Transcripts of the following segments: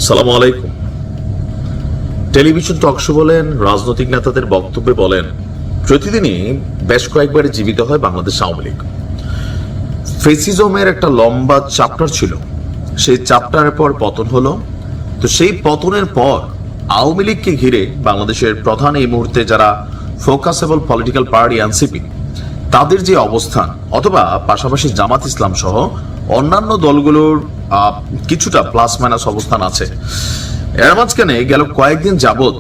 সালামু আলাইকুম। Television talk show বলেন, রাজনৈতিক নেতাদের বক্তব্যে বলেন, প্রতিদিনই বেশ কয়েকবার জীবিত হয় বাংলাদেশ আওয়ামী লীগ। ফেসিজমের একটা লম্বা চ্যাপ্টার ছিল, সেই চ্যাপ্টারের পর পতন হলো। তো সেই পতনের পর আওয়ামী লীগকে ঘিরে বাংলাদেশের প্রধান এই মুহূর্তে যারা ফোকাসেবল পলিটিক্যাল পার্টি এনসিপি, তাদের যে অবস্থান, অথবা পাশাপাশি জামাত ইসলাম সহ অন্যান্য দলগুলোর কিছুটা প্লাস মাইনাস অবস্থান আছে। এর মাঝখানে গেল কয়েকদিন যাবত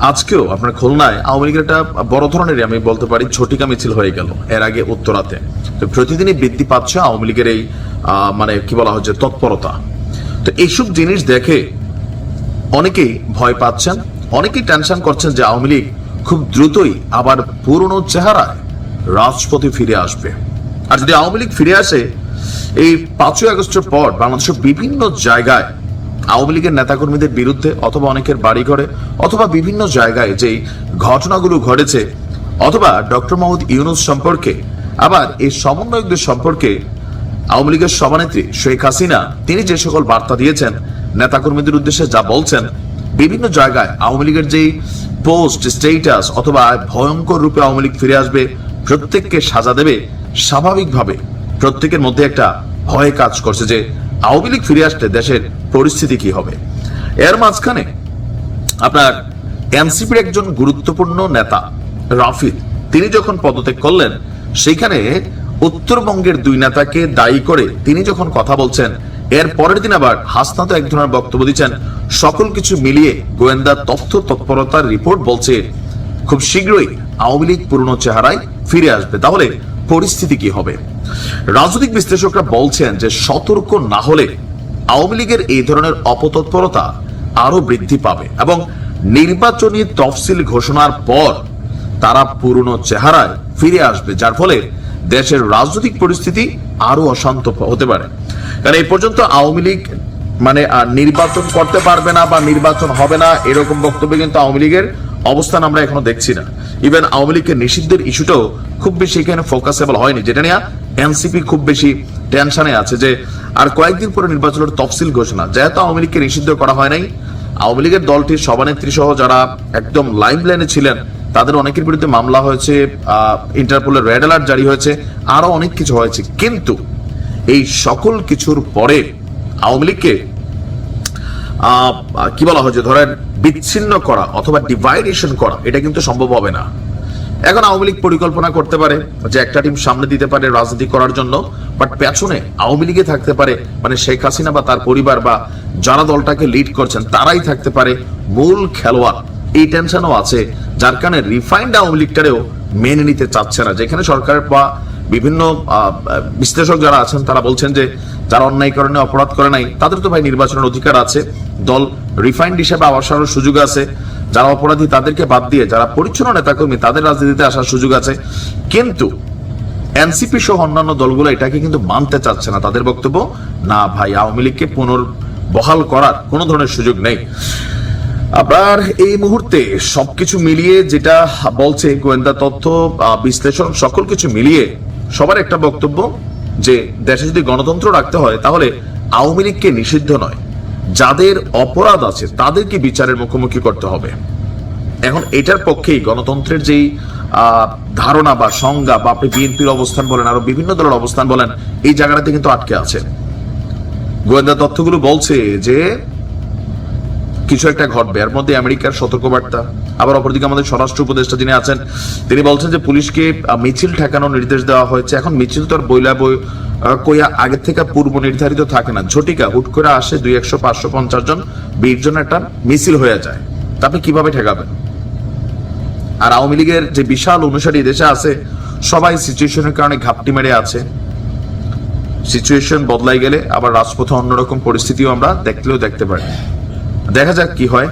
আজকেও আপনার খুলনায় আওয়ামী লীগের একটা বড় ধরনের, আমি বলতে পারি, ঝটিকা মিছিল হয়ে গেল। এর আগে উত্তরাতে তো প্রতিদিনই বৃদ্ধি পাচ্ছে আওয়ামী লীগের এই মানে কি বলা হচ্ছে তৎপরতা। তো এইসব জিনিস দেখে অনেকেই ভয় পাচ্ছেন, অনেকেই টেনশন করছেন যে আওয়ামী লীগ খুব দ্রুতই আবার পুরনো চেহারায় রাজপথে ফিরে আসবে। আর যদি আওয়ামী লীগ ফিরে আসে, এই 5ই আগস্টের পর বাংলাদেশের বিভিন্ন জায়গায় আওয়ামী লীগের নেতাকর্মীদের বিরুদ্ধে, অথবা অনেকের বাড়িঘরে, অথবা বিভিন্ন জায়গায় যেই ঘটনাগুলো ঘটেছে, অথবা ডক্টর মোহাম্মদ ইউনূস সম্পর্কে, আবার এই সমন্বয়কদের সম্পর্কে আওয়ামী লীগের সভানেত্রী শেখ হাসিনা তিনি যে সকল বার্তা দিয়েছেন নেতাকর্মীদের উদ্দেশ্যে, যা বলছেন, বিভিন্ন জায়গায় আওয়ামী লীগের যেই পোস্ট স্টেটাস, অথবা ভয়ঙ্কর রূপে আওয়ামী লীগ ফিরে আসবে, প্রত্যেককে সাজা দেবে, স্বাভাবিকভাবে প্রত্যেকের মধ্যে একটা ভয় কাজ করছে যে আওয়ামী লীগ ফিরে আসলে দেশের পরিস্থিতি কি হবে। এর মাঝখানে আপনার এনসিপির একজন গুরুত্বপূর্ণ নেতা রাফিদ, তিনি যখন পদত্যাগ করলেন, সেইখানে উত্তরবঙ্গের 2 নেতাকে দায়ী করে তিনি যখন কথা বলছেন, এর পরের দিন আবার হাসনাত এক ধরনের বক্তব্য দিচ্ছেন। সকল কিছু মিলিয়ে গোয়েন্দা তথ্য তৎপরতার রিপোর্ট বলছে খুব শীঘ্রই আওয়ামী লীগ পুরনো চেহারায় ফিরে আসবে। তাহলে পরিস্থিতি কি হবে? রাজনৈতিক বিশ্লেষকরা বলছেন যে সতর্ক না হলে আওয়ামী লীগের এই ধরনের অপতৎপরতা আরো বৃদ্ধি পাবে, এবং নির্বাচনী তফসিল ঘোষণার পর তারা পুরনো চেহারায় ফিরে আসবে, যার ফলে দেশের রাজনৈতিক পরিস্থিতি আরো অশান্ত হতে পারে। কারণ এই পর্যন্ত আওয়ামী লীগ মানে নির্বাচন করতে পারবে না বা নির্বাচন হবে না, এরকম বক্তব্য কিন্তু আওয়ামী লীগের অবস্থান আমরা এখনো দেখছি না। ইভেন আওয়ামী লীগের নিষিদ্ধের ইস্যুটাও খুব বেশি এখানে ফোকাসেবল হয়নি, যেটা নিয়ে এনসিপি খুব বেশি টেনশনে আছে যে আর কয়েকদিন পরে নির্বাচনের তফসিল ঘোষণা। যেহেতু আওয়ামী লীগকে নিষিদ্ধ করা হয় নাই, আওয়ামী লীগের দলটির সভানেত্রী সহ যারা একদম লাইন লাইনে ছিলেন, তাদের অনেকের বিরুদ্ধে মামলা হয়েছে, ইন্টারপোলের রেড অ্যালার্ট জারি হয়েছে, আরো অনেক কিছু হয়েছে। কিন্তু এই সকল কিছুর পরে আওয়ামী লীগকে কি বলা হয়েছে, ধরেন বিচ্ছিন্ন করা অথবা ডিভাইডেশন করা, এটা কিন্তু সম্ভব হবে না। এখন আওয়ামী লীগ পরিকল্পনা করতে পারে যে একটা টিম সামনে দিতে পারে রাজনীতি করার জন্য, বাট পেছনে আওয়ামী লীগে থাকতে পারে, মানে শেখ হাসিনা বা তার পরিবার বা যারা দলটাকে লিড করছেন তারাই থাকতে পারে মূল খেলোয়াড়। এই টেনশনও আছে, যার কারণে রিফাইন্ড আওয়ামী লীগটারেও মেনে নিতে চাচ্ছে না। যেখানে সরকার বা বিভিন্ন বিশ্লেষক যারা আছেন তারা বলছেন যে যারা অন্যায় কারণে অপরাধ করে নাই, তাদের তো ভাই নির্বাচনের অধিকার আছে, দল রিফাইন্ড হিসেবে আসার সুযোগ আছে, যারা অপরাধী তাদেরকে বাদ দিয়ে যারা পরিচ্ছন্ন নেতাকর্মী তাদের রাজনীতিতে আসার সুযোগ আছে। কিন্তু এনসিপি সহ অন্যান্য দলগুলো এটাকে কিন্তু মানতে চাচ্ছে না। তাদের বক্তব্য, না ভাই, আওয়ামী লীগকে পুনর্বহাল করার কোনো ধরনের সুযোগ নেই। আবার এই মুহূর্তে সবকিছু মিলিয়ে যেটা বলছে গোয়েন্দা তথ্য বিশ্লেষণ, সকল কিছু মিলিয়ে সবার একটা বক্তব্য যে দেশে যদি গণতন্ত্র রাখতে হয় তাহলে আওয়ামী লীগকে নিষিদ্ধ নয়, যাদের অপরাধ আছে তাদেরকে বিচারের মুখোমুখি করতে হবে। এখন এটার পক্ষেই গণতন্ত্রের যেই ধারণা বা সংজ্ঞা, বা আপনি বিএনপির অবস্থান বলেন, আরো বিভিন্ন দলের অবস্থান বলেন, এই জায়গাটাতে কিন্তু আটকে আছে। গোয়েন্দা তথ্যগুলো বলছে যে কিছু একটা ঘটবে, এর মধ্যে আমেরিকার সতর্কবার্তা। আবার অপরদিকে আমাদের স্বরাষ্ট্র উপদেষ্টা যিনি আছেন, তিনি বলছেন যে পুলিশকে মিছিল ঠেকানোর নির্দেশ দেওয়া হয়েছে। এখন মিছিল তো আর কইয়া আগে থেকে পূর্ব নির্ধারিত থাকে না, ঝটিকা হুট করে আসে 200, 500, 50 জন, 20 জন একটা মিছিল হয়ে যায়। তা আপনি কিভাবে ঠেকাবেন? আর আওয়ামী লীগের যে বিশাল অনুসারী দেশে আছে, সবাই সিচুয়েশনের কারণে ঘাপটি মেরে আছে। সিচুয়েশন বদলাই গেলে আবার রাজপথে অন্যরকম পরিস্থিতিও আমরা দেখতে পারি। দেখা যাক কি হয়।